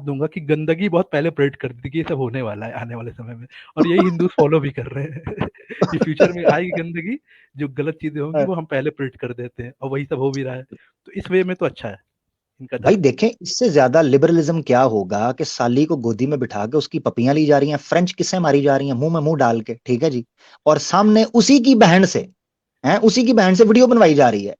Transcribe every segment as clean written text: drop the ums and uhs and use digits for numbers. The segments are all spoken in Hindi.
दूंगा कि गंदगी बहुत पहले प्रेडिक्ट कर दी थी कि ये सब होने वाला है आने वाले समय में, और यही हिंदू फॉलो भी कर रहे हैं कि फ्यूचर में आएगी गंदगी, जो गलत चीजें होंगी वो हम पहले प्रेडिक्ट कर देते हैं, और वही सब हो भी रहा है। तो इस वे में तो अच्छा है इनका भाई धर्म। देखें, इससे ज्यादा लिबरलिज्म क्या होगा कि साली को गोदी में बिठा के उसकी पपियां ली जा रही हैं, फ्रेंच किसें मारी जा रही हैं मुंह में मुंह डाल के, ठीक है जी, और सामने उसी की बहन से, हैं, उसी की बहन से वीडियो बनवाई जा रही है।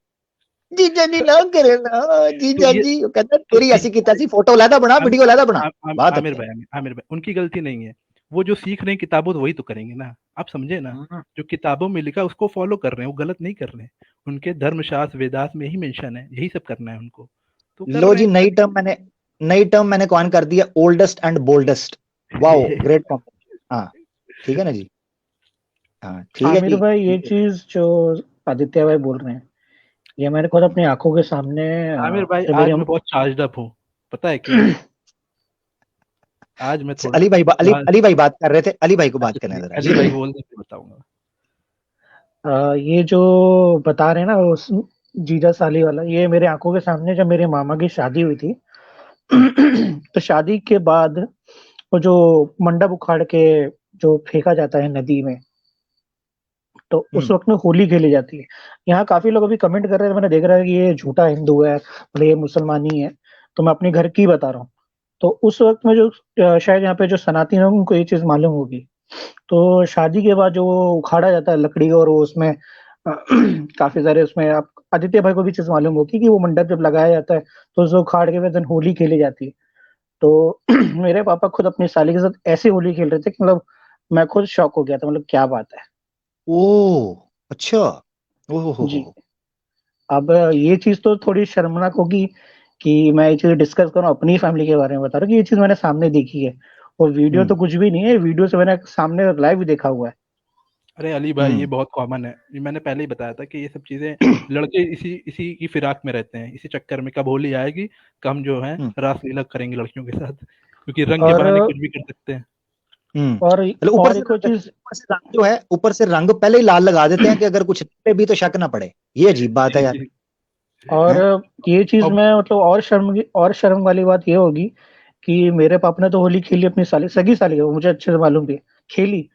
जीजा जी ना करे ना, तो जीजा ये जी वो कहता है तो तेरी ऐसी की तैसी फोटो लादा बना, वीडियो लादा बना। बात आमिर अच्छे। भाई, आमिर भाई उनकी गलती नहीं है। वो जो सीख रहे हैं किताबों तो वही तो करेंगे ना, आप समझे ना। हम्म। जो किताबों में लिखा है उसको फॉलो कर रहे हैं, वो गलत नहीं कर रहे हैं। उनके धर्मशास्त्र वेदास में यही मेंशन है, यही सब करना है उनको, तो कर लो रहे जी, हैं। नई टर्म मैंने कॉइन कर दिया, oldest and boldest. Wow, great combination. हाँ ठीक है ना जी। हाँ ठीक है आमिर जी। भाई, ये चीज जो आदित्य भाई बोल रहे हैं, ये मैंने खुद अपनी आंखों के सामने आमिर भाई जब आज मेरे मैं बहुत चार्ज अप हूँ, पता है क्यों? आज मैं थोड़ा अली भाई बात कर रहे थे, अली भाई को बात अच्छा, करने जरा अली जी। भाई बोल दे बताऊंगा। ये जो बता रहे हैं ना उस जीजा साली वाला, ये मेरे आंखों के सामने जब मेरे मामा की शादी हुई थी तो शादी के बाद वो जो मंडप उखाड़ के जो फेंका जाता है नदी में, तो उस वक्त में होली खेली जाती है। यहाँ काफी लोग अभी कमेंट कर रहे हैं, मैंने देख रहा है कि ये झूठा हिंदू है, मतलब ये मुसलमानी है। तो मैं अपने घर की बता रहा हूँ। तो उस वक्त में जो शायद यहाँ पे जो सनातन है उनको ये चीज मालूम होगी। तो शादी के बाद जो वो उखाड़ा जाता है लकड़ी, और वो उसमें काफी सारे उसमें, आप आदित्य भाई को भी चीज मालूम होगी कि वो मंडप जब लगाया जाता है तो उसको उखाड़ के दिन होली खेली जाती है। तो मेरे पापा खुद अपनी साली के साथ ऐसी होली खेल रहे थे कि मतलब मैं खुद शॉक हो गया था, मतलब क्या बात है। ओ अच्छा। ओहो जी। हो। अब ये चीज तो थोड़ी शर्मनाक होगी कि मैं ये चीज डिस्कस करूं, अपनी फैमिली के बारे में बता रहा हूँ कि ये चीज मैंने सामने देखी है। और वीडियो तो कुछ भी नहीं है, वीडियो से मैंने सामने लाइव देखा हुआ है। अरे अली भाई ये बहुत कॉमन है, ये मैंने पहले ही बताया था कि ये सब चीजें लड़के इसी इसी की फिराक में रहते हैं, इसी चक्कर में कब होली आएगी, कब जो है रासलीला करेंगे लड़कियों के साथ, क्योंकि रंग के और बहाने कुछ भी कर सकते हैं। और मतलब और एक और चीज, ऊपर से रंग पहले ही लाल लगा देते हैं कि अगर कुछ पे भी तो शक ना पड़े। ये अजीब बात है यार। और हैं? ये चीज अब में मतलब और शर्म वाली बात ये होगी कि मेरे पापा ने तो होली खेली अपनी साली, सगी साली है वो, मुझे अच्छे से मालूम भी खेली।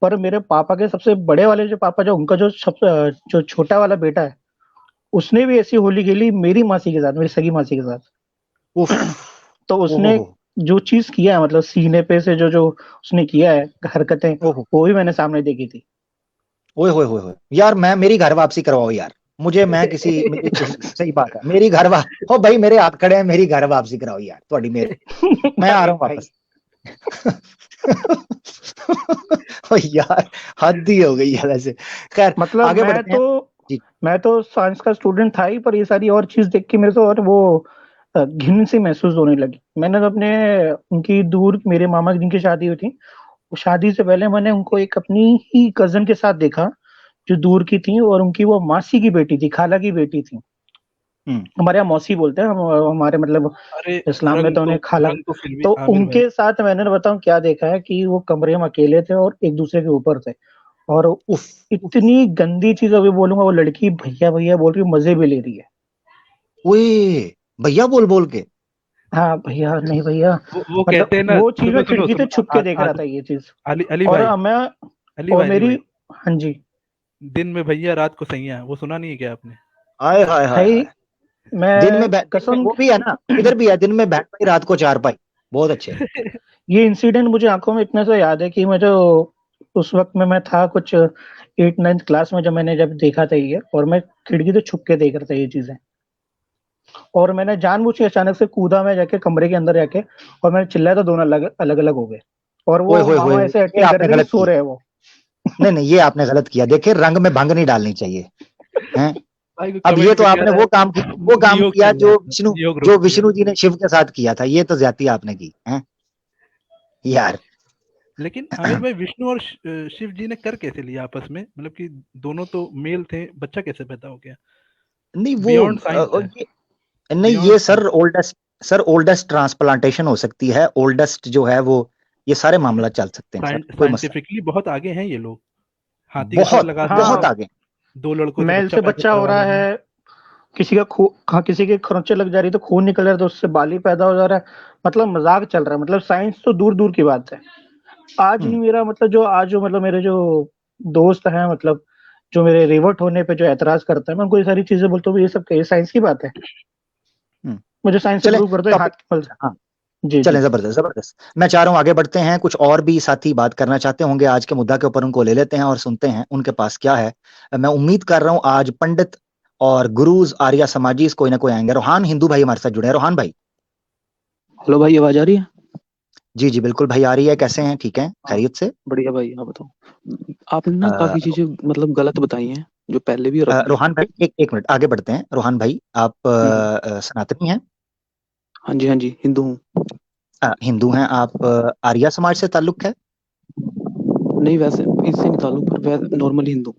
पर मेरे पापा के सबसे बड़े वाले जो पापा, जो उनका जो छोटा वाला बेटा है, उसने भी ऐसी होली खेली मेरी मासी के साथ, मेरी सगी मासी के साथ। उफ। तो ओहो उसने हो। जो चीज किया है, मतलब सीने पे से जो जो उसने किया है हरकतें, ओहो। वो भी मैंने सामने देखी थी। ओए होए होए होए। यार मैं मेरी घर वापसी करवाओ यार। मुझे मैं किसी मेरी सही बात है, मेरी घर वा हो भाई, मेरे हाथ खड़े हैं, मेरी घर वापसी कराओ यार, थोड़ी मेरे। मैं आ अरे रहा हूँ भाई, वापस। ओ यार, हद ही हो गई है वैसे। खैर मतलब आगे बढ़ते हैं जी। मैं तो साइंस का स्टूडेंट था ही, पर ये सारी और चीज देख के मेरे को और वो घिन सी महसूस होने लगी। मैंने तो अपने उनकी दूर, मेरे मामा की जिनकी शादी हुई थी, वो शादी से पहले मैंने उनको एक अपनी ही कजन के साथ देखा, जो दूर की थी, और उनकी वो मासी की बेटी थी, खाला की बेटी थी। हमारे यहाँ मौसी बोलते हैं हम, हमारे मतलब अरे इस्लाम में तो उन्हें खाला। रंग तो फिर भी तो आमिर भाई, उनके साथ मैंने बताऊं क्या देखा है कि वो कमरे में अकेले थे और एक दूसरे के ऊपर थे, और उफ। इतनी गंदी चीज अभी बोलूंगा, वो लड़की भैया भैया बोल रही मजे भी ले रही है। ओए, भैया बोल बोल के। हाँ भैया, नहीं भैया, वो मतलब कहते हैं ना, वो चीज सुनो मैं सुनो खिड़की से सुनो छुप के देख रहा था ये चीज। अली अली और भाई, मैं और अली मेरी, भाई, हाँ जी दिन में भैया रात को सैया, वो सुना नहीं है क्या आपने? हाय हाय हाय भाई, हाय। दिन में कसम वो भी है ना, इधर भी है, दिन में बहन भाई रात को चार भाई। बहुत अच्छे। ये इंसिडेंट मुझे आंखों में इतना से याद है कि मैं जो उस वक्त में मैं था कुछ 8 9 क्लास में, जब मैंने जब देखा था ये, और मैं खिड़की से छुप के देख रहा था ये चीजें। और मैंने जानबूझ के अचानक से कूदा मैं जाके कमरे के अंदर जाके, और मैंने चिल्लाया तो दोनों अलग अलग अलग हो गए। और ओए वो होए होए, मामा ऐसे ये एक्टिंग कर आपने रहे थे कि गलत सो किया। रहे हैं वो। नहीं नहीं, ये आपने गलत किया, देखिए रंग में भंग नहीं डालनी चाहिए। हैं? भाई को अब ये कमेंट तो में कह आपने रहा है वो काम नियोग किया चल रहा है, नियोग रोक जो दिया। विष्णु जी ने शिव के साथ किया था, ये तो ज्यादती आपने की है यार। लेकिन आमिर भाई विष्णु और शिव जी ने कर कैसे लिया आपस में, मतलब कि दोनों तो मेल थे, बच्चा कैसे पैदा हो गया? नहीं वो बियॉन्ड साइंस है, नहीं बियॉन्ड ये साइंस। सर ओल्डेस्ट ट्रांसप्लांटेशन हो सकती है, ओल्डेस्ट जो है वो, ये सारे मामला चल सकते हैं सर, कोई मसला साइंटिफिकली बहुत आगे हैं ये लोग, नहीं। हाथी का सर लगा दिया, बहुत हाँ, आगे। दो लड़कों से मेल बच्चा से पैदा बच्चा हो करवा रहा लेंगे। है, किसी का हाँ, किसी के खरोंचे लग जा रही तो खून निकल रहा है, तो उससे बाली पैदा हो जा रहा है, मतलब मजाक चल रहा है, मतलब साइंस तो दूर दूर की बात है। आज ही मेरा मतलब जो मतलब मेरे जो दोस्त हैं, मतलब जो मेरे रिवर्ट होने पे जो ऐतराज करता है, मैं उनको ये सारी चीजें बोलता हूँ, ये सब ये साइंस की बात है, मुझे साइंस से चले प्रूव कर दो हाथ टॉपिक। हाँ जी चलें, जी जबरदस्त जबरदस्त। मैं चाह रहा हूँ आगे बढ़ते हैं, कुछ और भी साथी बात करना चाहते होंगे आज के मुद्दा के ऊपर, उनको ले लेते हैं और सुनते हैं उनके पास क्या है। मैं उम्मीद कर रहा हूँ आज पंडित और गुरुज आर्या समाजीज कोई ना कोई आएंगे। रोहान हिंदू भाई हमारे साथ जुड़े हैं। रोहान भाई। हेलो भाई, आवाज आ रही है? जी जी बिल्कुल भाई आ रही है। कैसे हैं? ठीक है, हाँ, खैरियत से? बढ़िया भाई। आप बताओ। आपने ना अ, काफी चीजें मतलब गलत बताई हैं, जो पहले भी और अब भी। रोहान भाई एक एक मिनट आगे बढ़ते हैं। रोहान भाई आप हम्म। सनातनी हैं? हाँ जी, हाँ जी, हिंदू हूँ। हिंदू हैं आप? आर्या समाज से ताल्लुक है? नहीं, वैसे इससे नहीं ताल्लुक, पर वैसे नॉर्मली हिंदू।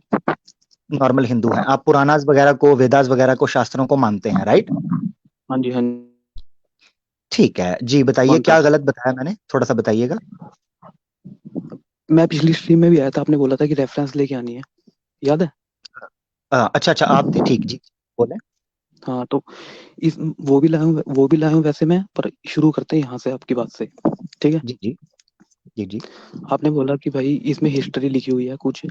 नॉर्मल हिंदू हैं आप? पुराणास वगैरह को, वेदास वगैरह को, शास्त्रों को मानते हैं, राइट? हाँ जी, हाँ जी, ठीक है जी, बताइए मानता क्या हूँ। गलत बताया मैंने, थोड़ा सा बताइएगा। मैं पिछली स्ट्रीम में भी आया था, आपने बोला था कि रेफरेंस लेके आनी है, याद है? अच्छा अच्छा, आप थे, ठीक जी, बोले। हाँ, तो इस वो भी लाया हूँ वैसे मैं, पर शुरू करते हैं यहाँ से, आपकी बात से। ठीक है। जी जी जी जी। आपने बोला कि भाई इसमें हिस्ट्री लिखी हुई है कुछ,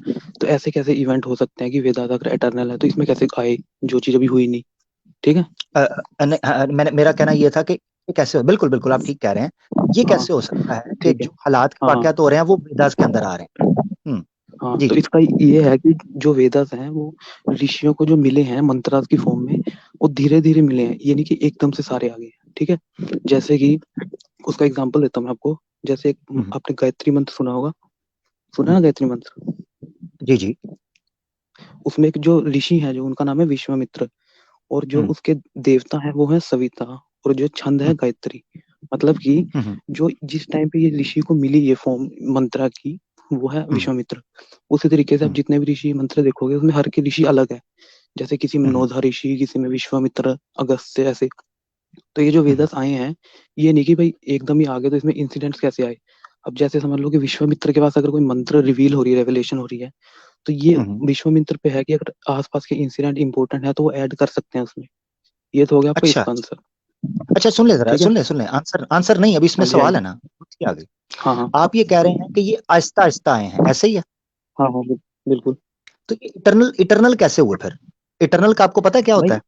तो ऐसे कैसे इवेंट हो सकते हैं कि वेदांत अगर एटर्नल है तो इसमें कैसे आए, जो चीज अभी हुई नहीं। ठीक है। मैंने, मेरा कहना ये था कि ये कैसे हो, बिल्कुल बिल्कुल आप ठीक कह रहे हैं। ये हाँ, कैसे हो सकता है कि ठीक है। जो हालात के हाँ हाँ वाकयात हो रहे हैं वो वेदास के अंदर आ रहे हैं? हाँ, जी तो जी। इसका ये है कि जो वेदास हैं वो ऋषियों को जो मिले हैं मंत्रास की फॉर्म में, वो धीरे धीरे मिले हैं, ये नहीं कि एकदम से सारे आ गए हैं। ठीक है। जैसे कि उसका एग्जांपल देता हूँ मैं आपको। जैसे हम्म, आपने गायत्री मंत्र सुना होगा, सुना है हम्म, ना गायत्री मंत्र? जी जी। उसमें एक जो ऋषि है, जो उनका नाम है विश्वामित्र, और जो हम्म, उसके देवता है वो है सविता, और जो छंद है हम्म, गायत्री। मतलब कि हम्म, जो जिस टाइम पे ये ऋषि को मिली ये फॉर्म मंत्रा की, वो है हम्म, विश्वामित्र। उसी तरीके से आप हम्म, जितने भी ऋषि मंत्र देखोगे उसमें हर के ऋषि अलग है। जैसे किसी में हम्म, नोधा ऋषि, किसी में विश्वामित्र, अगस्त्य, ऐसे। तो ये जो हम्म, वेदस आए हैं, ये नहीं कि भाई एकदम ही आ गए, तो इसमें इंसिडेंट्स कैसे आए। अब जैसे समझ लो कि विश्वामित्र के पास अगर कोई मंत्र रिवील हो रही है, रेवलेशन हो रही है, तो ये हम्म। विश्वामित्र पे है कि अगर आसपास के इंसिडेंट इंपॉर्टेंट है तो वो ऐड कर सकते हैं उसमें। ये तो हो गया आपका अच्छा इसका आंसर। अच्छा, सुन ले जरा, ठीक है। सुन ले आंसर, आंसर नहीं, अभी इसमें हाँ जी, हाँ सवाल जी। है ना, उसकी आगे। हाँ हाँ आप ये कह रहे हैं कि ये आहिस्ता आहिस्ता आए हैं, ऐसे ही है? हाँ हाँ, बिल्कुल। तो ये इटरनल इटरनल कैसे हुए फिर? इटरनल का आपको पता है क्या होता भाई है?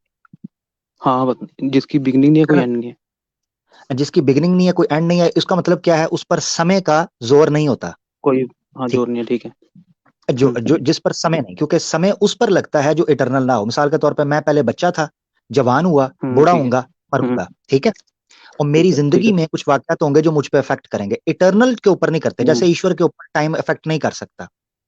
हाँ हाँ, जिसकी बिगनिंग नहीं है, कोई Eternal एंड नहीं है। जिसकी बिगिनिंग नहीं है, कोई एंड नहीं है, इसका मतलब क्या है? उस पर समय का जोर नहीं होता। कोई, हाँ, ठीक। जोर नहीं है। ठीक है। जो जो जिस पर समय नहीं, क्योंकि समय उस पर लगता है जो इटरनल ना हो। मिसाल के तौर पे मैं पहले बच्चा था, जवान हुआ, बूढ़ा ठीक है। होऊंगा, मरूंगा, ठीक है? और मेरी ठीक है। ठीक जिंदगी है। में कुछ वाकयात होंगे जो मुझ पे इफेक्ट करेंगे, इटरनल के ऊपर नहीं करते। जैसे ईश्वर के ऊपर टाइम इफेक्ट नहीं कर सकता,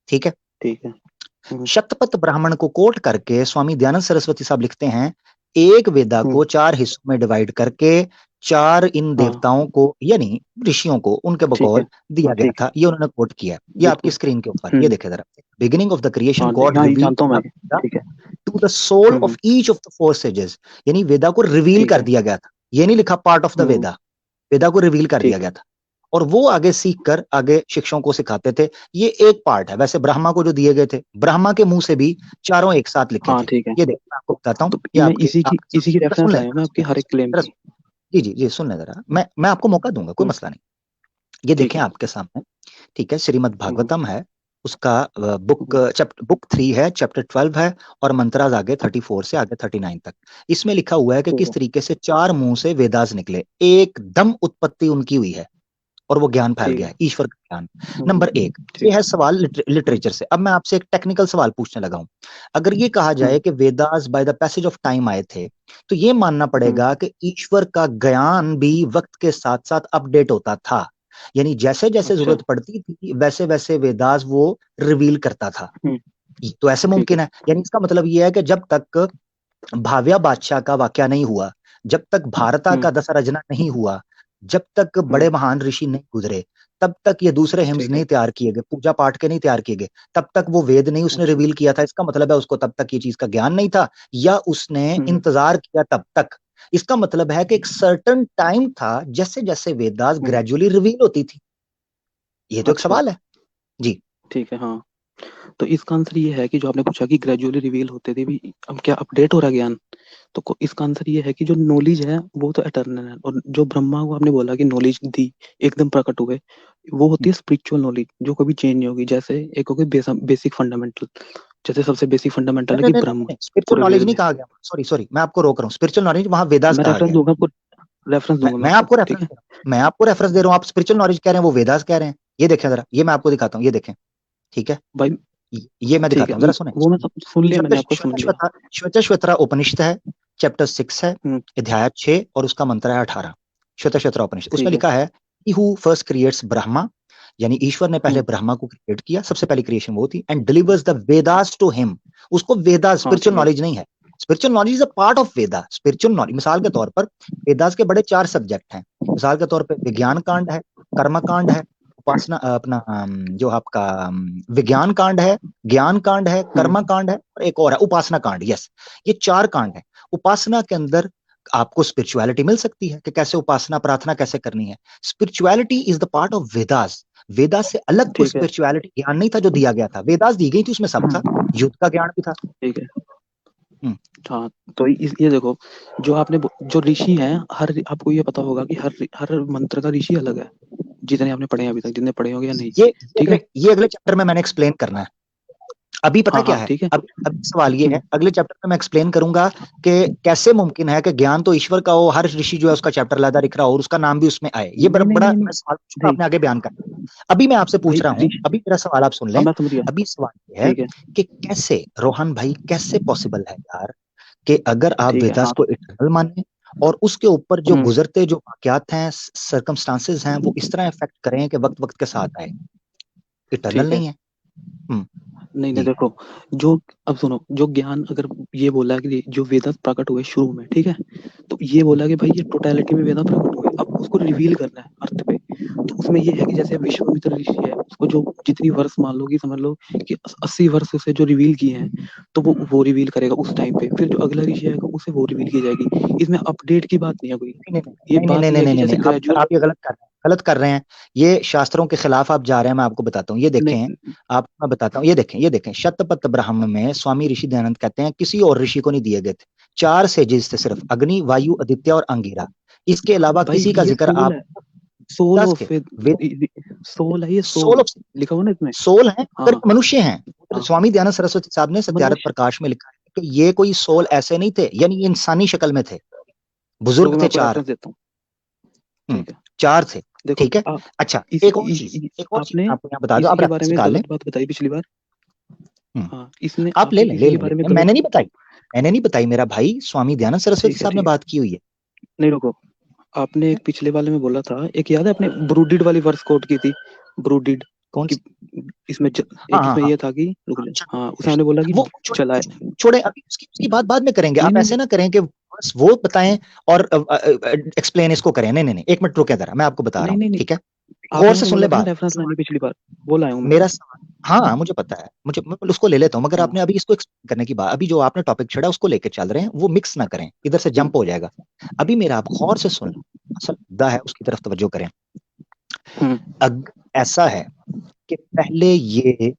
ठीक है? ठीक है। शतपथ ब्राह्मण को कोट करके स्वामी दयानंद सरस्वती साहब लिखते हैं, एक वेदा को 4 हिस्सों में डिवाइड करके 4 इन हाँ, देवताओं को, यानी ऋषियों को, उनके ठीक है। बकौल दिया गया ठीक है। था। ये उन्होंने कोट किया है, ये आपकी बिल्कुल। स्क्रीन के ऊपर, ये हम्म। देखे जरा। बिगिनिंग ऑफ द क्रिएशन हाँ, गॉड हाँ, ये रिवील जानता हूँ मैं ये। ठीक है। To the soul of hmm. Each of the 4 sages. यानी वेदा को रिवील ठीक कर है। दिया गया था, ये नहीं लिखा पार्ट ऑफ द हम्म। वेदा, वेदा को रिवील कर दिया ठीक गया है। था। और वो आगे सीख कर आगे शिक्षकों को सिखाते थे। ये एक पार्ट है। वैसे ब्रह्मा को जो दिए गए थे, ब्रह्मा के मुंह से भी चारों एक साथ लिखे हाँ, थे। ठीक है। ये देखो मैं आपको बताता हूँ, तो ये मैं आपके आपके इसी की सामने, सुन रेफरेंस ले लाया हूँ मैं आपके हर एक क्लेम की। जी जी जी, सुन ले जरा, मैं आपको मौका दूंगा, कोई हम्म। मसला नहीं। ये ठीक देखें है। आपके सामने, ठीक है? श्रीमद् हम्म। भागवतम है, उसका बुक हम्म। चैप्टर बुक 3 है, चैप्टर 12 है, और मंत्रास आगे 34 से आगे 39 तक। इसमें लिखा हुआ है कि ठीक किस है। तरीके से 4 मुंह से वेदास निकले, एकदम उत्पत्ति उनकी हुई है, और वो ज्ञान फैल ठीक गया है। है, ईश्वर का ज्ञान। नंबर 1, ये ठीक है है। सवाल लिटरेचर से। अब मैं आपसे एक टेक्निकल सवाल पूछने लगा हूं। अगर ये कहा जाए हम्म। कि Vedas by the passage of time आए थे, तो ये मानना हम्म। पड़ेगा कि ईश्वर का ज्ञान भी वक्त के साथ साथ अपडेट होता था। यानी जैसे जैसे अच्छा। जरूरत पड़ती थी वैसे वैसे वेदास वो रिवील करता था। हम्म। ये तो ऐसे ठीक है। मुमकिन है। यानी इसका मतलब ये है कि जब तक भाव्या बादशाह का वाकया नहीं हुआ, जब तक भारता हम्म। का दशरजना नहीं हुआ, जब तक हम्म। बड़े महान ऋषि नहीं गुजरे, तब तक ये दूसरे हिम्स ठीक है। नहीं तैयार किए गए, पूजा पाठ के नहीं तैयार किए गए, तब तक वो वेद नहीं उसने अच्छा। रिवील किया था। इसका मतलब है उसको तब तक ये चीज का ज्ञान नहीं था, या उसने हम्म। इंतजार किया तब तक। इसका मतलब है कि एक सर्टन टाइम था जैसे जैसे वेदास हम्म। ग्रेजुअली रिवील होती थी। ये तो एक अच्छा। सवाल है। जी ठीक है। हाँ, तो इसका आंसर ये है कि जो आपने पूछा कि ग्रेजुअली रिवील होते थे भी, अब क्या अपडेट हो रहा है ज्ञान, तो इसका आंसर ये है कि जो नॉलेज है वो तो एटर्नल है, और जो ब्रह्मा को आपने बोला कि नॉलेज दी एकदम प्रकट हुए, वो होती है स्पिरिचुअल नॉलेज जो कभी चेंज नहीं होगी। जैसे एक होगी बेसिक फंडामेंटल, जैसे सबसे बेसिक फंडामेंटल है कि ब्रह्म स्पिरिचुअल पूरे नॉलेज वेद नहीं में। कहा गया, सॉरी मैं आपको रोक रहा हूँ। स्पिरिचुअल नॉलेज वहां वेदास मैं कहा रेफरेंस गया। दूंगा आपको, रेफरेंस दूंगा मैं आपको ठीक रेफरेंस है। दे रहा हूँ, मैं आपको रेफरेंस दे रहा हूँ, आप स्पिरिचुअल नॉलेज कह रहे हैं, वो वेदास कह रहे हैं। ये देखें जरा, ये मैं आपको दिखाता हूँ, ये देखें, ठीक है, भाई ये मैं ठीक दिखाता है, हूँ, जरा सुने। वो मैं सुन लिया, मैंने आपको समझ लिया। श्वेतश्वतरा उपनिषद है, चैप्टर 6 है, हम्म, अध्याय 6 और उसका मंत्र है 18। श्वेतश्वतरा उपनिषद, उसमें ठीक है। लिखा है he who first creates Brahma, यानी ईश्वर ने पहले हम्म, ब्रह्मा को क्रिएट किया, सबसे पहली क्रिएशन वो थी, and delivers the Vedas to him. उसको वेदास हाँ स्पिरिचुअल ठीक है। नॉलेज नहीं है, spiritual knowledge is a part of Veda. Spiritual knowledge मिसाल के तौर पर वेदास के बड़े 4 सब्जेक्ट हैं, मिसाल के तौर पर विज्ञान कांड है, कर्म कांड है, उपासना अपना जो आपका विज्ञान कांड है, ज्ञान कांड है, कर्म कांड है, और एक और है उपासना कांड। यस, ये 4 कांड है। उपासना के अंदर आपको स्पिरिचुअलिटी मिल सकती है कि कैसे उपासना प्रार्थना कैसे करनी है। Spirituality is the part of Vedas. Vedas से अलग कोई ठीक है। स्पिरिचुअलिटी ज्ञान नहीं था जो दिया गया था, वेदास दी गई थी, उसमें सब था, युद्ध का ज्ञान भी था। ठीक है। हाँ, तो ये देखो, जो आपने जो ऋषि हैं, हर आपको ये पता होगा कि हर मंत्र का ऋषि अलग है, जितने आपने पढ़े हैं अभी तक, जितने पढ़े होंगे या नहीं। ठीक है, ये अगले चैप्टर में मैंने एक्सप्लेन करना है। अभी पता हाँ क्या हाँ है, ठीक है। अब सवाल ये है, अगले चैप्टर में मैं एक्सप्लेन करूंगा कि कैसे मुमकिन है कि ज्ञान तो ईश्वर का हो, हर ऋषि जो है उसका चैप्टर अलग लिख रहा हो और उसका नाम भी उसमें आए। ये नहीं नहीं बड़ा नहीं मैं नहीं सवाल पूछूंगा, भाई, आपने आगे बयान करना। अभी मैं आपसे पूछ भाई रहा हूँ, ऋषि, अभी मेरा सवाल आप सुन हाँ लें। मैं समझ गया। अभी सवाल ये है ठीक है। कि कैसे रोहन भाई, कैसे पॉसिबल है यार कि अगर आप ठीक है। वेदास हाँ। को इटर्नल माने और उसके ऊपर जो हम्म, गुजरते जो वाकयात हैं, सर्कमस्टांसेस हैं, वो इस तरह इफेक्ट करें कि वक्त वक्त के साथ आए, इटर्नल ठीक है। नहीं है। हम्म, नहीं नहीं जी देखो, जो अब सुनो, जो ज्ञान अगर ये बोला कि जो वेदांत प्रकट हुए शुरू में, ठीक है, तो ये बोला कि भाई ये टोटलिटी में वेदांत प्रकट हुए, अब उसको रिवील करना है अर्थ पे। तो उसमें ये है कि जैसे विश्वामित्र ऋषि है, उसको जो जितनी वर्ष मान लो कि समझ लो कि 80 वर्ष उसे जो रिवील किए हैं, तो वो रिवील करेगा उस टाइम पे, फिर जो अगला ऋषि आएगा उसे वो रिवील की जाएगी। इसमें अपडेट की बात नहीं है कोई, नहीं ये नहीं नहीं बात नहीं ये नहीं है कि नहीं जैसे नहीं, ग्रेजुअल। आप ये गलत कर रहे हैं, गलत कर रहे हैं। ये शास्त्रों के खिलाफ आप जा रहे हैं, मैं आपको बताता हूँ, ये देखें, नहीं आप मैं बताता हूँ, ये देखें शतपथ ब्राह्मण में स्वामी ऋषि दयानंद कहते हैं किसी और ऋषि को नहीं दिए गए थे, 4 सेजेस थे सिर्फ, अग्नि, वायु, आदित्य और अंगिरा। इसके अलावा भाई, किसी का ये जिक्र सोल आप है, सोल दास के ऑफ वेद, सोल है, ये सोल सोल ऑफ लिखा हुआ ना इसमें। सोल है, मगर हाँ ये मनुष्य हैं। हाँ, स्वामी दयानंद सरस्वती साहब ने सत्यार्थ मनुष्य। प्रकाश में लिखा है कि ये कोई सोल ऐसे नहीं थे, यानी ये इंसानी शक्ल में थे, बुजुर्ग रुको मैं थे आपको 4। रेफरेंस देता हूँ। हम्म, ठीक है, 4 थे, देखो ठीक है। आप अच्छा, इस, एक और इ, चीज, इ, एक और चीज आपने मैं आपको यहाँ बता दूं, इसी आप के बारे रेफरेंस में निकाल लें। गलत बात बताई पिछली बार। हम्म, हाँ, इसने आप ले आपने लें, इसी के बारे में गलत। मैंने नहीं बताई, मैंने नहीं बताई, मेरा भाई स्वामी दयानंद सरस्वती ठीक है साहब ने ठीक है, बात की हुई है। नहीं रुको, आपने एक पिछले वाले में बोला था, एक याद है आपने ब्रूडिड वाली वर्स कोट की थी, ब्रूडिड कौन कि सी? इसमें हाँ एक हाँ इसमें हाँ, ये था कि रुक जा, अच्छा, हाँ उसमें आपने बोला कि वो चला है। छोड़े, अभी उसकी बात बाद में करेंगे। नहीं आप नहीं ऐसे नहीं ना करें कि बस वो बताएं और एक्सप्लेन इसको करें। नहीं नहीं नहीं, एक मिनट रुके जरा, मैं आपको बता रहा नहीं हूँ, नहीं नहीं, ठीक है, आपने गौर से मुझे सुन बोला ले था ना बात। रेफरेंस लानी पिछली बार, वो लाया हूँ मैं। मेरा सवाल, हाँ मुझे पता है, मैं उसको ले लेता हूँ, मगर हाँ, आपने अभी इसको एक्सप्लेन करने की बात, अभी जो आपने टॉपिक छेड़ा उसको लेके चल रहे हैं, वो मिक्स ना करें, इधर से जंप हो जाएगा। अभी मेरा आप गौर से सुन, असल मुद्दा है उसकी तरफ तवज्जो करें। ऐसा है कि पहले ये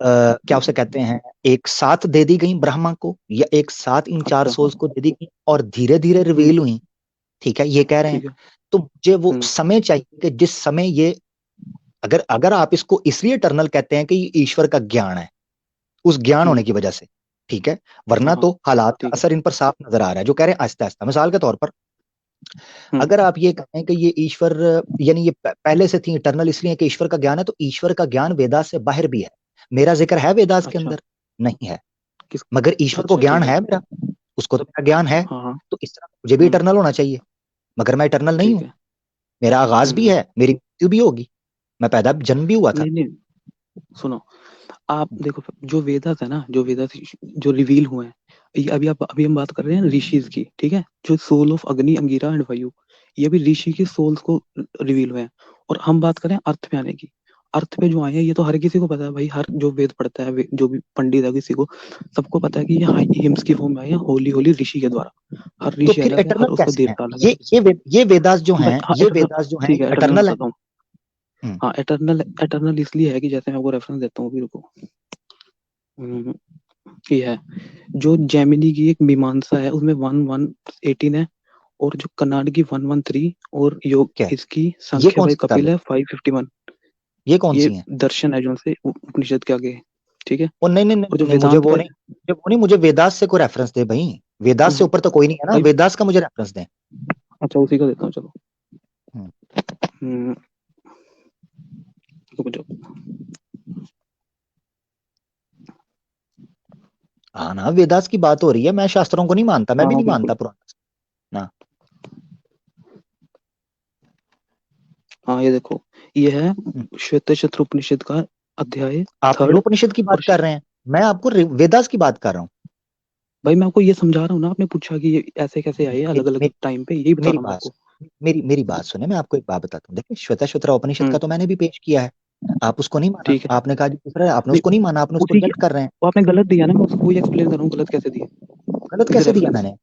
क्या उसे कहते हैं, एक साथ दे दी गई ब्रह्मा को, या एक साथ इन 4 अच्छा सोल्स को दे दी गई और धीरे धीरे रिवील हुई, ठीक है, ये कह रहे हैं। ठीक है। तो मुझे वो समय चाहिए कि जिस समय ये, अगर अगर आप इसको इसलिए इटर्नल कहते हैं कि ये ईश्वर का ज्ञान है, उस ज्ञान होने की वजह से, ठीक है, वरना हाँ तो हालात का ठीक है। असर इन पर साफ नजर आ रहा है, जो कह रहे हैं आहिस्ता आहिस्ता। मिसाल के तौर पर अगर आप ये कहें कि ये ईश्वर, यानी ये पहले से थी इटर्नल इसलिए कि ईश्वर का ज्ञान है, तो ईश्वर का ज्ञान वेदास से बाहर भी है। मेरा जिक्र है वेदास के अच्छा, अंदर? नहीं है, किस, मगर ईश्वर को अच्छा ज्ञान ठीक है। है मेरा, उसको तो मेरा ज्ञान है। हाँ हाँ। तो इस तरह मुझे भी इटर्नल होना चाहिए, मगर मैं इटर्नल नहीं ठीक हूं। है। मेरा आगाज भी है, मेरी मृत्यु भी होगी, मैं पैदा जन्म भी हुआ था। नहीं नहीं, सुनो, आप देखो जो वेदास है ना, जो वेदास जो रिवील हुए हैं, ये अभी हम बात कर रहे हैं ऋषिज की, ठीक है, जो सोल ऑफ अग्नि, अंगिरा एंड वायु, ये भी ऋषि के सोल्स को रिवील हुए हैं। और हम बात करें अर्थ पे आने की, अर्थ पे जो आए हैं, ये तो हर किसी को पता है भाई, हर जो वेद पढ़ता है, जो भी पंडित है किसी को, सबको पता है कि ये हिम्स की फॉर्म में आए हैं, होली होली ऋषि के द्वारा। हर तो ऋषि फिर अलग है, हर इटर्नल उसका कैसे है? देवता अलग है। ये वेदास जो भाई हैं, हाँ, ये वेदास जो हैं, ठीक है, एटर्नल इटर्नल है। बताता हूँ। हाँ, एटर्नल एटर्नल इसलिए है कि जैसे मैं आपको रेफरेंस देता हूँ, अभी रुको, हम्म, ये है जो जेमिनी की एक मीमांसा है उसमें 1118 है, और जो कन्नाड की 113, और योग क्या है इसकी ये? संख्या कौन बाई सी किताब कपिल है? है 551। ये कौन ये सी है? दर्शन है जो से उपनिषद के आगे, ठीक है। ओ नहीं नहीं नहीं और जो नहीं, मुझे वेदांत वो का, नहीं, मुझे वेदास से कोई रेफरेंस दे भाई। वेदास से ऊपर तो कोई नहीं है ना, भाई वेदास का मुझे रेफरेंस दे। अच्छा उसी का देता हूँ चलो। हम्म, हम्म, रुको जाओ। हाँ ना, वेदास की बात हो रही है, मैं शास्त्रों को नहीं मानता, मैं हाँ भी हाँ नहीं बिल्कुल। मानता पुराना ना। हाँ ये देखो, ये है हम्म, श्वेतशत्र उपनिषद का अध्याय आप थर्ड। उपनिषद की और बात कर रहे हैं, मैं आपको वेदास की बात कर रहा हूँ। भाई मैं आपको ये समझा रहा हूँ ना, आपने पूछा कि ये ऐसे कैसे आए अलग अलग मेरी टाइम पे, यही बता मेरी रहा हूँ मैं बात आपको। मेरी बात सुने, मैं आपको एक बात बताता हूँ। देखिए, श्वेता उपनिषद का हम्म, तो मैंने भी पेश किया है, आप उसको नहीं माना, ठीक है। आपने कहा जी दूसरा है, आपने नहीं, उसको नहीं माना, आपने उसको उसी की रिजेक्ट कर रहे हैं। वो आपने गलत दिया ना, मैं उसको वही एक्सप्लेन कर रहा हूँ गलत कैसे दिया। गलत विद कैसे दिया रेफरेंस। मैंने?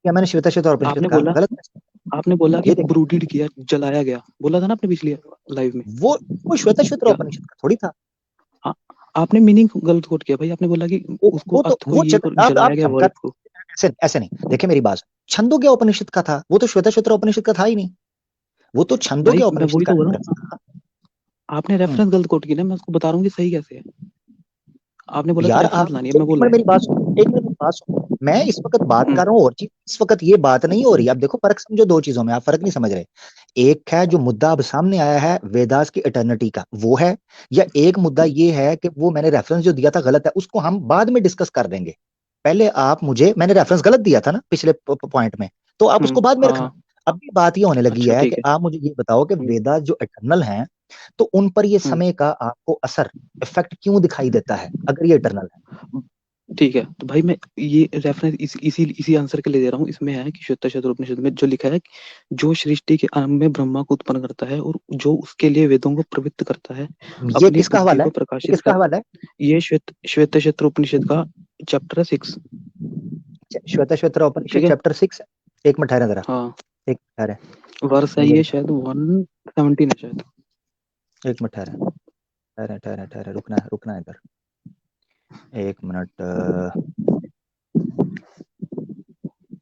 क्या मैंने श्वेता उपनिषद आपने कहा बोला गलत कैसे? आपने बोला कि ये देखिए, ब्रूडेड किया, जलाया गया, बोला था ना आपने पिछली लाइव में। वो वो श्वेता क्या? उपनिषद का थोड़ी था। हाँ, आपने मीनिंग गलत कोट किया भाई, आपने बोला कि उसको वो तो अर्थ को ये को आप जलाया गया शंकर, वर्ड को। ऐसे ऐसे नहीं, देखिए मेरी बात, छंदोग्य उपनिषद का था, वो तो श्वेता उपनिषद का था ही नहीं, वो तो भाई छंदोग्य मैं उपनिषद वही का तो बोल रहा रेफरेंस हूँ, था। आपने हम्म, रेफरेंस गलत कोट किया ना, मैं उसको बता रहा हूँ कि सही कैसे है। आपने बोला था यार रेफरेंस आप लानी है, मैं एक बोल मिनट रहा मेरी बात सुनो, एक मिनट मेरी बात सुनो, मैं इस वक्त बात हूँ। कर रहा हूँ और चीज, इस वक्त ये बात नहीं हो रही। आप देखो, फर्क समझो दो चीजों में, आप फर्क नहीं समझ रहे। एक है जो मुद्दा अब सामने आया है वेदास की इटर्निटी का, वो है, या एक मुद्दा ये है कि वो मैंने रेफरेंस जो दिया था गलत है, उसको हम बाद में डिस्कस कर देंगे। पहले आप मुझे, मैंने रेफरेंस गलत दिया था ना पिछले पॉइंट में, तो आप उसको बाद में रखना। हाँ। अभी बात ये होने लगी अच्छा है कि ठीक है। आप मुझे ये बताओ कि हम्म, वेदास जो इटर्नल हैं, तो उन पर ये हम्म, समय का आपको असर, इफेक्ट क्यों दिखाई देता है अगर ये इटर्नल है? ठीक है। तो भाई मैं ये रेफरेंस इसी आंसर के लिए दे रहा हूँ। इसमें है कि श्वेतशत्र उपनिषद में जो लिखा है, जो सृष्टि के आरंभ में ब्रह्मा को उत्पन्न करता है और जो उसके लिए वेदों को प्रवृत्त करता है, ये अपनी किसका बुद्धि हवाला है? को ये प्रकाशित किसका कर। हवाला है? ये श्वेतशत्र उपनिषद का चैप्टर 6। श्वेता उपनिषद ठीक है। चैप्टर 6 है। एक मिनट ठहरे जरा, हाँ, एक मिनट ठहरे, वर्ष है मुझे ये निकाल, शायद 117 है शायद। एक मिनट ठहरे, ठहरे, रुकना है इधर, एक मिनट।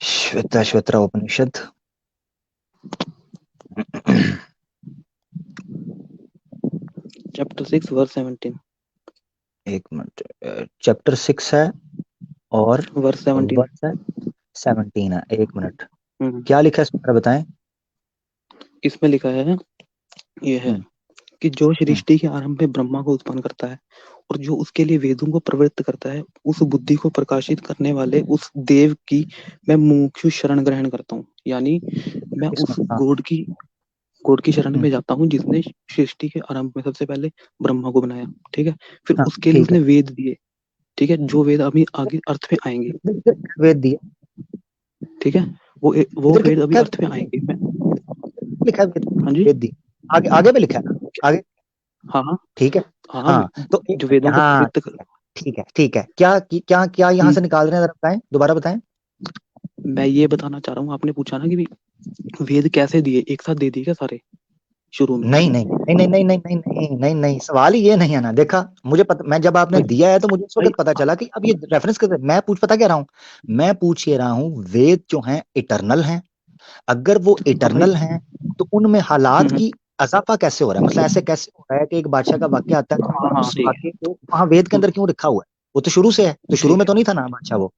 श्वेता उपनिषद चैप्टर 6 वर्ष 17। एक मिनट, चैप्टर 6 है और वर्ष 17। वर्ष है 17 है, एक मिनट, हम्म, क्या लिखा है इसमें जरा बताएं। इसमें लिखा है, ये है हम्म, कि जो हम्म, सृष्टि के आरंभ में ब्रह्मा को उत्पन्न करता है और जो उसके लिए वेदों को प्रवृत्त करता है, उस बुद्धि को प्रकाशित करने वाले उस देव की मैं मुमुक्षु शरण ग्रहण करता हूँ। यानी मैं इसमें उस हाँ, गॉड की शरण हम्म, में जाता हूँ जिसने सृष्टि के आरंभ में सबसे पहले ब्रह्मा को बनाया। ठीक है। फिर हाँ उसके लिए ठीक है, उसने वेद दिए। ठीक है, जो वेद अभी आगे अर्थ में आएंगे। वेद दिए, ठीक है, वो इधर वेद अभी कितना अर्थ में आएंगे। मैं, लिखा है? वेद, हाँ जी, वेद दिए, आगे आगे भी लिखा है ना, आगे, हाँ हाँ ठीक है। हाँ, हाँ तो एक जो मिनट, वेदों को हाँ पवित्र ठीक है, ठीक है, ठीक है, क्या क्या क्या यहाँ हम्म, से निकाल रहे हैं, जरा बताएं, दोबारा बताएं। मैं ये बताना चाह रहा हूँ, आपने पूछा ना कि भी वेद कैसे दिए, एक साथ दे दिए क्या सारे शुरू में। नहीं नहीं नहीं नहीं नहीं नहीं नहीं नहीं नहीं नहीं, सवाल ही ये नहीं है ना, देखा, मुझे पता, मैं जब आपने भाई दिया है तो मुझे उस भाई वक्त पता चला कि अब ये रेफरेंस कर, मैं पूछ, पता क्या रहा हूँ, मैं पूछ ये रहा हूँ, वेद जो हैं इटरनल हैं, अगर वो तो भाई इटरनल हैं तो उनमें हालात हम्म, की अजाफा कैसे हो रहा है, मतलब ऐसे कैसे हो रहा है कि एक बादशाह का वाक्य आता है तो हाँ हाँ उस ठीक वाक्य को वहां वेद के है, अंदर क्यों लिखा हुआ है? वो तो शुरू से है, तो शुरू ठीक में है तो नहीं था ना बादशाह वो?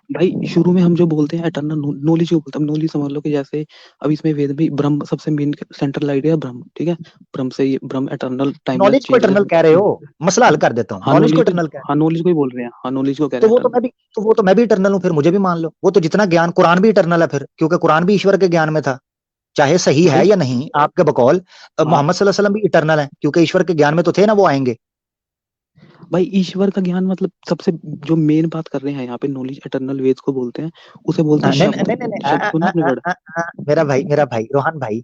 भाई। शुरू में हम जो बोलते हैं एटर्नल नॉलेज को बोलते हैं। नॉलेज समझ लो कि जैसे अब इसमें वेद में ब्रह्म सबसे मेन सेंट्रल आइडिया ब्रह्म। ठीक है, ब्रह्म से ये ब्रह्म एटर्नल टाइमलेस नॉलेज को इटरनल चेंजलेस। कह रहे हो? मसला हल कर देता हूँ, हाँ नॉलेज को नॉलेज को, इटरनल कह, हाँ नॉलेज को ही बोल रहे हैं, हाँ नॉलेज को कह रहे तो हैं वो तो एटर्नल। मैं भी, तो वो तो मैं भी इटरनल हूँ, फिर मुझे भी मान लो, वो तो जितना ज्ञान, कुरान भी इटरनल है फिर, क्योंकि कुरान भी ईश्वर के ज्ञान में था, चाहे सही है भाई या नहीं आपके बकौल, हाँ मोहम्मद सल्लल्लाहु अलैहि वसल्लम भी इटरनल है, क्योंकि ईश्वर के ज्ञान में तो थे ना, वो आएंगे। भाई, ईश्वर का ज्ञान मतलब सबसे जो मेन बात कर रहे हैं यहाँ पे, नॉलेज एटर्नल वेद को बोलते हैं, उसे बोलते हैं नहीं नहीं शब्द। नहीं नहीं, शब्द सुना आपने वर्ड? मेरा भाई रोहन भाई,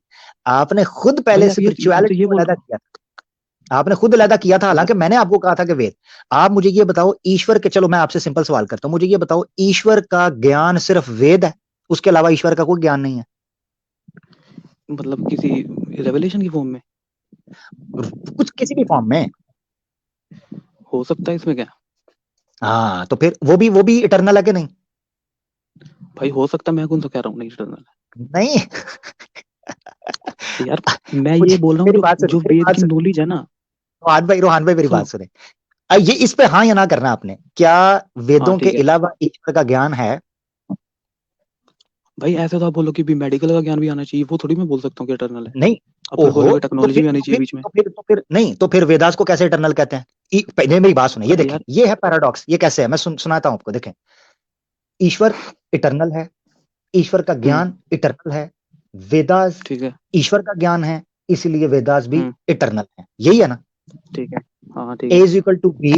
आपने खुद भाई पहले आप ये, मैं तो स्पिरिचुअलिटी ये को बोल अलग रहा किया था, आपने खुद अलग किया था, हूँ हालांकि मैंने आपको कहा था कि वेद। आप मुझे ये बताओ, ईश्वर के, चलो मैं आपसे सिंपल सवाल करता हूँ, मुझे ये बताओ, ईश्वर का ज्ञान सिर्फ वेद है, उसके अलावा ईश्वर का कोई ज्ञान नहीं है? मतलब किसी रेवलेशन की फॉर्म में कुछ किसी भी फॉर्म में? हो सकता है, इसमें क्या हाँ, तो फिर वो भी इटर्नल है कि नहीं? भाई हो सकता है, मैं कौन सा कह रहा हूँ नहीं इटर्नल नहीं। है यार। मैं ये मुझे बोल रहा हूँ मेरी जो बात सुने, जो मेरी वेद बात की सुने, नॉलेज है ना। रोहान भाई मेरी बात सुनो। सुने। ये इस पे हाँ या ना करना आपने, क्या हाँ वेदों के ठीक है अलावा ईश्वर का ज्ञान है? भाई, ऐसे तो आप बोलो कि भी मेडिकल का ज्ञान भी आना चाहिए, वो थोड़ी मैं बोल सकता हूँ कि इटर्नल है। नहीं। अब फिर ओहो, बोलोगे टेक्नोलॉजी भी आनी चाहिए बीच में। तो फिर वेदास को कैसे इटर्नल कहते हैं? पहले मेरी बात सुने, ये देखें, यार ये है पैराडॉक्स। ये कैसे है, मैं सुनाता हूं आपको, देखें। ईश्वर इटर्नल है, ईश्वर का हम्म ज्ञान इटर्नल है, वेदास ठीक है। ईश्वर का ज्ञान है, इसलिए वेदास भी हम्म इटर्नल है। यही है ना? ठीक है। हाँ ठीक A है। is equal to B,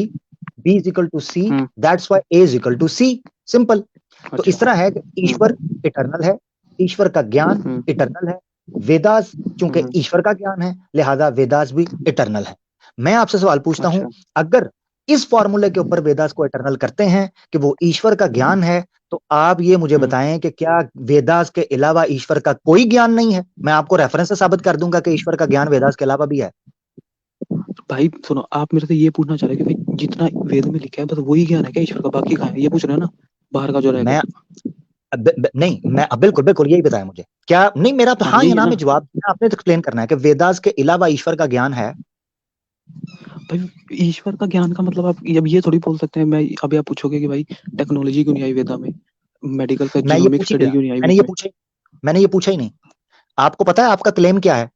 B is equal to C, hmm that's why A is equal to C, simple. तो अच्छा। इस तरह है कि ईश्वर इटर्नल है, ईश्वर का ज्ञान हम्म इटर्नल है, वेदास चूंकि हम्म ईश्वर का ज्ञान है, लिहाजा वेदास भी इटर्नल है। मैं आपसे सवाल पूछता हूं, अच्छा। अगर इस फॉर्मूले के ऊपर वेदास को इटर्नल करते हैं कि वो ईश्वर का ज्ञान है, तो आप ये मुझे हम्म बताएं कि क्या वेदास के अलावा ईश्वर का कोई ज्ञान नहीं है? मैं आपको रेफरेंस से साबित कर दूंगा कि ईश्वर का ज्ञान वेदास के अलावा भी है। भाई सुनो, आप मेरे से ये पूछना चाह रहे हो कि भाई जितना वेद में लिखा है बस वही ज्ञान है क्या ईश्वर का, बाकी कहाँ है, ये पूछ रहे हो ना, बाहर का जो रहेगा। मैं नहीं, मैं बिल्कुल बिल्कुल यही बताया मुझे। क्या नहीं, मेरा तो हाँ हाँ यही या है ना ना। में जवाब देना, आपने तो एक्सप्लेन करना है कि वेदास के अलावा ईश्वर का ज्ञान है। भाई ईश्वर का ज्ञान का मतलब आप अब ये थोड़ी बोल सकते हैं, मैं अभी आप पूछोगे कि भाई टेक्नोलॉजी क्यों नहीं आई वेदा में, मेडिकल का मैं ये जीनोमिक पूछ ही स्टडी गया, क्यों नहीं आई मैंने वेद ये में। पूछा मैंने ये पूछा ही नहीं। आपको पता है आपका क्लेम क्या है?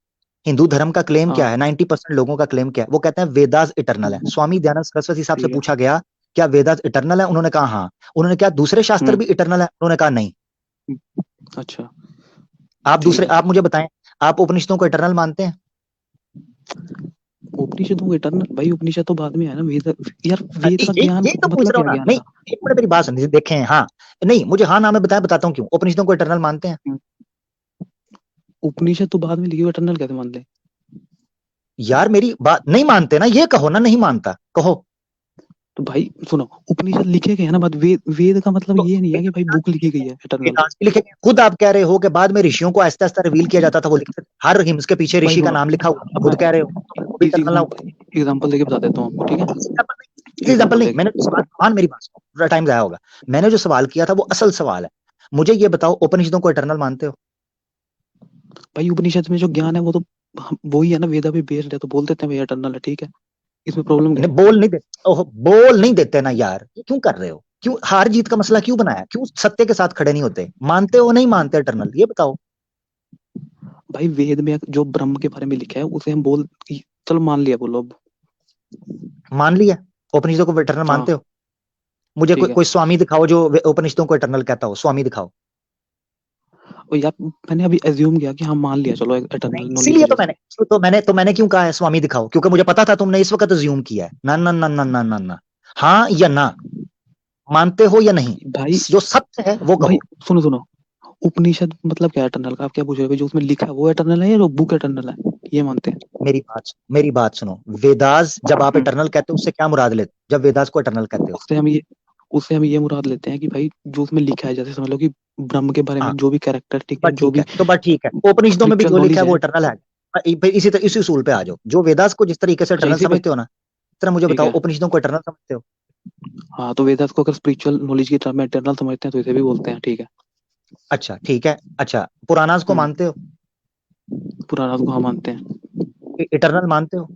हिंदू धर्म का क्लेम क्या हाँ है? 90% लोगों का क्लेम क्या है? वो कहते हैं वेदास इटर्नल है। स्वामी दयानंद सरस्वती साहब से ठीक है। पूछा गया, क्या वेदास इटर्नल है? उन्होंने कहा हाँ। उन्होंने क्या दूसरे शास्त्र हम्म भी इटर्नल है? उन्होंने कहा नहीं। अच्छा ठीक है। आप मुझे बताएं, आप उपनिषदों को इटर्नल मानते हैं? उपनिषदों को इटर्नल, भाई उपनिषद तो बाद में है ना, वेद। यार वेद का ज्ञान यही तो पूछ मतलब रहा हूँ क्या ना। ज्ञान नहीं, का। एक मिनट मेरी बात सुनिए, देखें। हाँ, नहीं, मुझे हाँ ना में बताता हूँ क्यों उपनिषदों को इटर्नल मानते हैं। हम्म, उपनिषद तो बाद में लिखी हुई, इटर्नल कैसे मान ले। यार मेरी बात नहीं मानते ना, ये कहो ना, नहीं मानता कहो। तो भाई सुनो, उपनिषद लिखे गए हैं ना बाद, वेद वेद का मतलब तो ये नहीं है कि भाई बुक लिखी गई है इटर्नल। वेदांत भी लिखे गए। खुद आप कह रहे हो कि बाद में ऋषियों को आहिस्ता आहिस्ता रिवील किया जाता था, वो लिखते थे। हर हिम्स के पीछे भाई ऋषि का सुनो, नाम लिखा हुआ है, मैं खुद कह रहे हो, तो फिर वो भी इजी इटर्नल ना हुआ। एग्जाम्पल देके बता देता हूँ आपको, ठीक है। एग्जाम्पल एग्जाम्पल नहीं, देके। मैंने जो सवाल, मान मेरी बात सुनो, पूरा टाइम जाया होगा। मैंने जो सवाल किया था वो असल सवाल है। मुझे ये बताओ, उपनिषदों को इटर्नल मानते हो? भाई उपनिषद में जो ज्ञान है वो तो वही है ना, वेदा भी बेस्ड है, तो बोल देते हैं भाई इटर्नल है, ठीक है। इसमें प्रॉब्लम क्या इन्हें है। बोल नहीं देते? ओह, बोल नहीं देते ना यार, ये क्यों कर रहे हो? क्यों हार जीत का मसला क्यों बनाया? क्यों सत्य के साथ खड़े नहीं होते? मानते हो नहीं मानते इटर्नल, ये बताओ। भाई वेद में जो ब्रह्म के बारे में लिखा है उसे हम बोल, चलो मान लिया, बोलो अब। मान लिया, उपनिषदों को इटर्नल हाँ मानते हो? मुझे ठीक है। कोई स्वामी दिखाओ जो उपनिषदों को इटर्नल कहता हो, स्वामी दिखाओ। और यार मैंने अभी एज्यूम किया कि हाँ मान लिया, चलो नहीं, इटर्नल नॉलेज इसीलिए वजह से। तो मैंने क्यों कहा है स्वामी दिखाओ? क्योंकि मुझे पता था तुमने इस वक्त अज्यूम किया है। ना ना ना ना ना ना ना, हाँ या ना, मानते हो या नहीं? भाई जो सत्य है वो भाई कहो। सुनो सुनो, उपनिषद मतलब क्या इटर्नल का, आप क्या पूछ रहे हो भाई, जो उसमें लिखा है वो इटर्नल है या जो बुक इटर्नल है, ये मानते हैं। मेरी बात सुनो। वेदास जब आप हम्म, इटर्नल कहते हो, उससे क्या मुराद लेते हो जब वेदास को इटर्नल कहते हो? उससे हम ये उससे हम ये मुराद लेते हैं कि भाई जो उसमें लिखा है, जैसे समझ लो कि ब्रह्म के बारे हाँ, में जो भी कैरेक्टरिस्टिक तो है, बस जो ठीक है, भी तो बस ठीक है, उपनिषदों में भी स्पिरिचुअल जो लिखा नॉलेज है वो है। इटर्नल है। फिर इसी उसूल पे आ जाओ। जो वेदास को जिस तरीके से अच्छा इटर्नल इसी पे। समझते हो ना, इस तरह मुझे ठीक बताओ है। उपनिषदों को इटर्नल समझते हो? हाँ तो वेदास को अगर स्पिरिचुअल नॉलेज की टर्म में इटर्नल समझते हैं तो इसे भी बोलते हैं, ठीक है। अच्छा ठीक है, अच्छा पुराणास को हम्म मानते हो? पुराना को हाँ मानते हैं। इटर्नल मानते हो?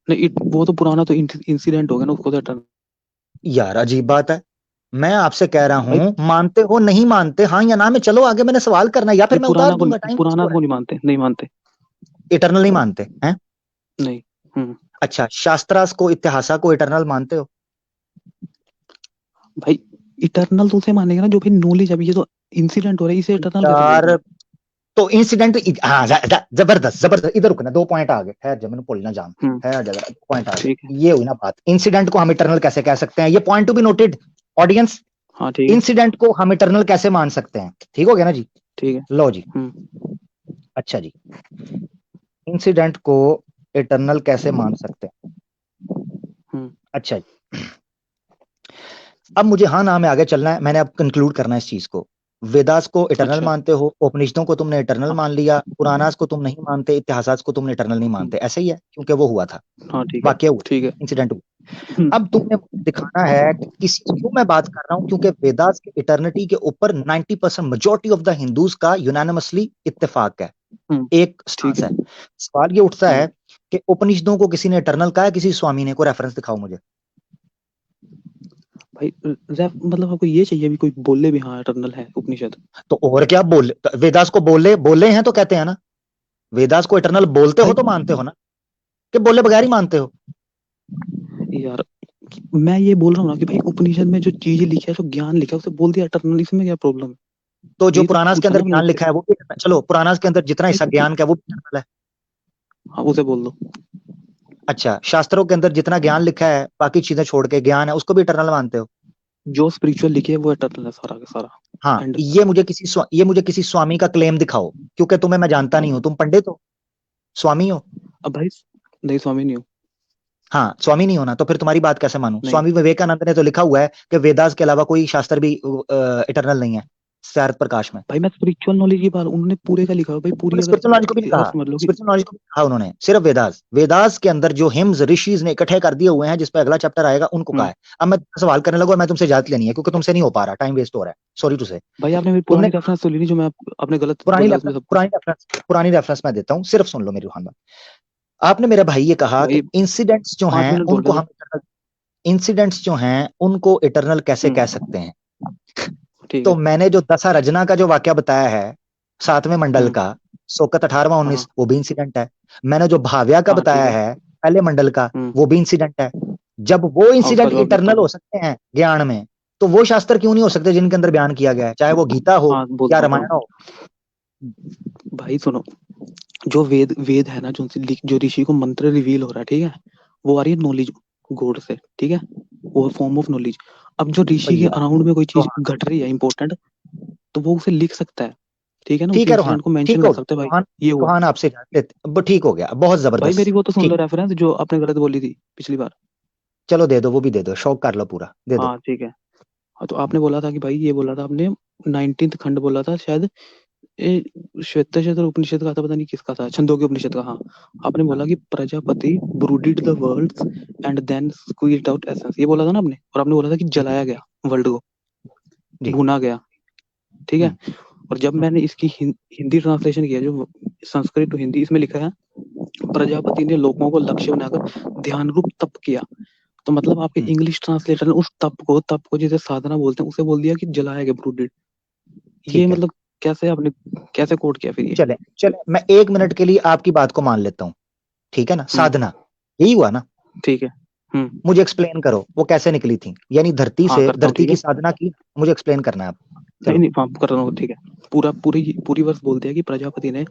नहीं वो तो पुराना तो इंसिडेंट हो गया ना, उसको तो इटर्नल। यार अजीब बात है। मैं आपसे कह रहा भाई हूं, मानते हो नहीं मानते, हाँ या ना में चलो आगे, मैंने सवाल करना है या फिर भाई मैं उतार दूंगा, टाइम वेस्ट पुराना हो रहा को नहीं मानते, नहीं मानते। है। इटर्नल नहीं मानते हैं? नहीं। हम्म अच्छा, शास्त्रास को, इतिहासा को इटर्नल मानते हो? भाई इटर्नल तो उसे मानेगा ना जो भाई नॉलेज, अभी ये तो इंसिडेंट हो रहा है, इसे इटर्नल कैसे बोल रहे यार हो। तो इंसिडेंट, हाँ, जबरदस्त जबरदस्त, इधर रुकना, 2 पॉइंट आ गए। खैर जब मैंने बोलना जान, खैर जगह 2 पॉइंट आ गए। ठीक है। ये हुई ना बात, इंसिडेंट को हम इटर्नल कैसे कह सकते हैं? ये point to be noted audience. हाँ ठीक है। इंसिडेंट को हम इटर्नल कैसे मान सकते हैं? ठीक हो गया ना जी? ठीक है। लो जी, हम्म अच्छा जी, इंसिडेंट को इटर्नल कैसे मान सकते हैं? हम्म अच्छा जी, अब मुझे हाँ ना में आगे चलना है, मैंने अब कंक्लूड करना है इस चीज को। वेदास को इटर्नल अच्छा। मानते हो, उपनिषदों को तुमने इटर्नल हाँ मान लिया, पुराणास को तुम नहीं मानते, इतिहासास को तुमने इटर्नल नहीं हम्म, मानते। ऐसे ही है, क्योंकि वो हुआ था, हाँ ठीक है। वाक्य हुआ, ठीक है। इंसिडेंट हुआ। अब तुमने मुझे दिखाना है कि किसी, क्यों मैं बात कर रहा हूं, क्योंकि वेदास के इटर्निटी के ऊपर 90% मेजॉरिटी ऑफ द हिंदूज का यूनानिमसली इत्तेफाक है, एक ठीक स्टांस है। है। सवाल ये उठता है कि उपनिषदों को किसी ने इटर्नल कहा है, किसी स्वामी ने? को रेफरेंस दिखाओ मुझे। भाई मतलब आपको ये चाहिए भी कोई बोले भी हाँ इटर्नल है उपनिषद? तो और क्या बोले, वेदास को बोले हैं तो कहते हैं ना, वेदास को इटर्नल बोलते हो भाई तो मानते हो ना, कि बोले बगैर ही मानते हो? यार मैं ये बोल रहा हूँ ना कि भाई उपनिषद में जो चीजें लिखी है, जो ज्ञान लिखा है, उसे बोल दिया इटर्नल, इसमें क्या प्रॉब्लम है? तो जो यही तो पुराणास के पूछा अंदर ना मैंने ज्ञान आपसे। लिखा है वो भी, चलो पुराणास के अंदर जितना हिस्सा भाई ज्ञान का है वो भी इटर्नल है। हाँ उसे बोल दो। अच्छा, शास्त्रों के अंदर जितना ज्ञान लिखा है, बाकी चीजें छोड़ के ज्ञान है, उसको भी इटर्नल मानते हो? जो स्पिरिचुअल लिखे है वो इटर्नल है सारा का सारा। हाँ, एंड ये मुझे किसी स्वामी का क्लेम दिखाओ, क्योंकि तुम्हें मैं जानता नहीं हूं, तुम पंडित हो, स्वामी हो? अब भाई नहीं, स्वामी नहीं हूँ। हाँ, स्वामी नहीं होना, तो फिर तुम्हारी बात कैसे मानूं? नहीं स्वामी विवेकानंद ने तो लिखा हुआ है कि वेदास के अलावा कोई शास्त्र भी इटर्नल नहीं है, शारद प्रकाश में। भाई मैं स्पिरिचुअल नॉलेज की बात, उन्होंने पूरे का लिखा है भाई, पूरी उन्होंने अगर स्पिरिचुअल नॉलेज को भी नहीं आप कहा, समझ लो कि स्पिरिचुअल नॉलेज को भी कहा उन्होंने, सिर्फ वेदास के अंदर जो हिम्स ऋषिज ने इकट्ठे कर दिए हुए हैं, जिस पे अगला चैप्टर आएगा, उनको कहा है। अब मैं सवाल करने लगा, मैं तुमसे इजाजत लेनी है, क्योंकि तुमसे नहीं हो पा रहा, टाइम वेस्ट हो रहा है, सॉरी टू से। भाई आपने मेरी तुमने पुरानी रेफरेंस तो ली नहीं, जो मैं आपने गलत पुरानी बोला उसमें रेफरेंस सब कुछ। पुरानी रेफरेंस मैं देता हूँ, सिर्फ सुन लो मेरी रूहान बात। आपने मेरे भाई ये कहा कि भाई इंसिडेंट्स जो 5 हैं मिनट बोल उनको रहे थे। हम इंसिडेंट्स जो हैं उनको इटर्नल कैसे कह सकते हैं? ठीक तो है। मैंने जो दशा रजना का जो वाक्य बताया है, 7वें मंडल हम्म। का, सोकत 18वां हाँ 19, वो भी इंसिडेंट है। मैंने जो भाव्या का हाँ ठीक बताया है। है, पहले मंडल का, हम्म। वो भी इंसिडेंट है। जब वो हाँ उसका इंसिडेंट जवाब देता इटर्नल हूँ। हो सकते हैं ज्ञान में, तो वो शास्त्र क्यों नहीं हो सकते जिनके अंदर बयान किया गया है, चाहे वो गीता हो हाँ या बोलता हूँ रामायण हो? भाई सुनो, जो वेद वेद है ना, जो ऋषि को मंत्र रिवील हो रहा है, ठीक है, वो आ रही है नॉलेज गॉड से, ठीक है, वो फॉर्म ऑफ नॉलेज। अब जो तो ऋषि के यार, अराउंड में कोई तो चीज घट रही है इंपॉर्टेंट, तो वो उसे लिख सकता है, ठीक है ना, उस ठीक है रोहान, इंसिडेंट को मेंशन ठीक कर हो सकते हैं भाई रोहान, ये हुआ। रोहान आपसे इजाजत लेते, ठीक हो गया, बहुत भाई मेरी जबरदस्त, वो तो सुन लो ठीक, रेफरेंस जो आपने गलत बोली थी पिछली बार। चलो दे दो, वो भी दे दो, शौक कर लो पूरा, दे दो। हाँ ठीक है। हाँ तो आपने बोला था कि भाई, ये बोला था आपने 19th खंड बोला था शायद, ये श्वेतशतर उपनिषद का था, पता नहीं किसका था, छंदोग्य उपनिषद का। हाँ आपने बोला कि Prajapati brooded the worlds and then squeezed out essence, ये बोला था ना आपने, और आपने बोला था कि जी जलाया गया वर्ल्ड को, जी। भुना गया, ठीक है। हम्म, और जब मैंने इसकी हिंदी ट्रांसलेशन किया, जो संस्कृत टू हिंदी, इसमें लिखा है प्रजापति ने लोगों को लक्ष्य बनाकर ध्यान रूप तप किया। तो मतलब आपके हम्म, इंग्लिश ट्रांसलेटर ने उस तप को जिसे साधना बोलते हैं, उसे बोल दिया कि जलाया गया, ब्रूडेड। ये ठीक है, मतलब कैसे आपने कैसे कोड किया फिर ये? चले चले, मैं 1 मिनट के लिए आपकी बात को मान लेता हूँ, ठीक है ना, हम्म। साधना यही हुआ ना? ठीक है। मुझे एक्सप्लेन करो वो कैसे निकली थी, यानी धरती हाँ से, करता हूँ, धरती ठीक है। की साधना की, मुझे एक्सप्लेन करना है आप, नहीं चलो। नहीं हाँ कर रहा हूँ, ठीक है। पूरी वर्ष बोलते हैं कि प्रजापति ने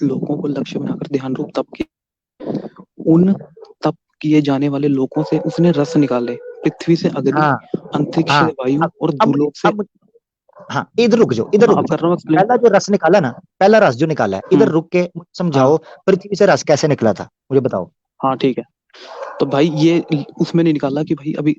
लोगों को लक्ष्य बनाकर ध्यान रूप तप किया। उन तप किए जाने वाले लोगों से उसने रस निकाले, पृथ्वी से अग्नि, हाँ अंतरिक्ष से हाँ, वायु और अब मुझे भूलोक से। हाँ, इधर रुक जाओ, इधर हाँ रुक अब जाओ। कर रहा हूँ एक्सप्लेन। पहला जो रस निकाला ना, पहला रस जो निकाला है, इधर रुक के मुझे हाँ समझाओ, पृथ्वी से रस कैसे निकला था, मुझे बताओ। हाँ ठीक है। तो भाई ये उसमें नहीं निकाला कि भाई अभी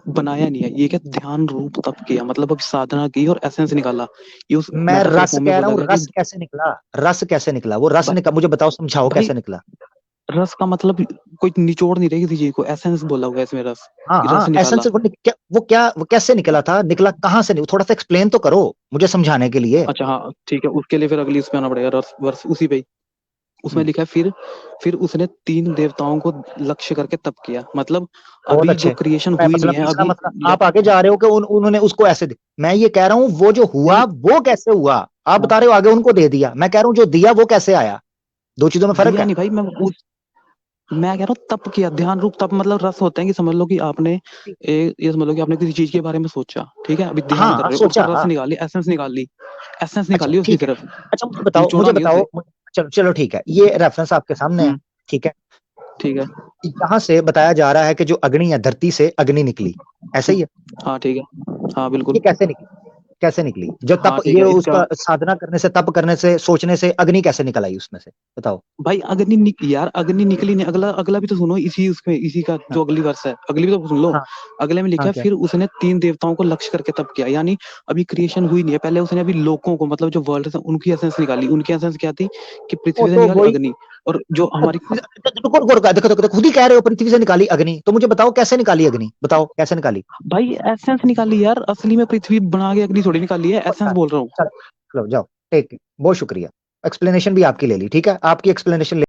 बनाया नहीं है, ये क्या ध्यान रूप तप किया, मतलब अब साधना की और एसेंस निकाला। ये उस मैं मेटाफर रस फॉर्म में कह रहा बोला हूँ, गया कि रस कैसे निकला, रस कैसे निकला, वो रस निकला, मुझे बताओ, समझाओ भाई कैसे निकला। रस का मतलब कोई निचोड़ नहीं रही किसी चीज को, एसेंस बोला हुआ है इसमें, रस हाँ कि रस हाँ, निकाला। एसेंस वो कैसे निकला था, निकला कहाँ से, नहीं थोड़ा सा एक्सप्लेन तो करो मुझे समझाने के लिए। अच्छा हाँ ठीक है, उसके लिए फिर अगली उस पे आना पड़ेगा, रस वर्स उसी पे ही। उसमें लिखा है फिर उसने 3 देवताओं को लक्ष्य करके तप किया, मतलब बहुत अभी जो अच्छे, क्रिएशन मैं हुई नहीं मतलब है तीसरा, अभी। मतलब आप आगे जा रहे हो कि उन्होंने उसको ऐसे मैं ये कह रहा हूँ वो जो नहीं हुआ वो कैसे हुआ, आप हाँ, बता रहे हो आगे उनको दे दिया, मैं कह रहा हूँ जो दिया वो कैसे आया, दो चीजों में फर्क दिया है। नहीं भाई, मैं कह रहा हूँ तप किया, ध्यान रूप तप, मतलब रस होते हैं कि समझ लो कि आपने ये समझ लो कि आपने किसी चीज के बारे में सोचा, ठीक है, अभी ध्यान कर हाँ रहे हो, उसका सोचा, रस हाँ, निकाली, एसेंस निकाल ली, एसेंस अच्छा निकाली उसकी ठीक है, सिर्फ, अच्छा निचोड़ा मुझे नहीं बताओ, उसे। चलो चलो ठीक है, ये रेफरेंस आपके सामने है, हम्म। ठीक है। ठीक है। यहाँ से बताया जा रहा है कि जो अग्नि है, धरती से अग्नि निकली, ऐसे ही है? हाँ ठीक है। हाँ ये बिल्कुल। कैसे निकली, कैसे निकली, जो तप, हाँ ठीक ये है इसका। उसका साधना करने से, तप करने से, सोचने से अग्नि कैसे निकल आई उसमें से, बताओ। भाई यार अग्नि निकली नहीं, अगला अगला भी तो सुनो, इसी उसमें इसी का हाँ जो अगली वर्ष है, अगली भी तो सुन लो। हाँ अगले में लिखा हाँ, है क्या? फिर उसने 3 देवताओं को लक्ष्य करके तप किया, यानी अभी क्रिएशन हुई नहीं है, पहले उसने अभी लोगों को, मतलब जो वर्ल्ड है उनकी एसेंस निकाली, उनकी एसेंस क्या थी कि वो पृथ्वी से तो निकाली वही, अग्नि। और जो हमारी देखो खुद ही कह रहे हो पृथ्वी से निकाली अग्नि, तो मुझे बताओ कैसे निकाली अग्नि, बताओ कैसे निकाली भाई एसेंस निकाली यार, असली में पृथ्वी बना के अग्नि थोड़ी निकाली है, एसेंस बोल रहा हूँ। चलो जाओ, टेक, बहुत शुक्रिया, एक्सप्लेनेशन भी आपकी ले ली, ठीक है, आपकी एक्सप्लेनेशन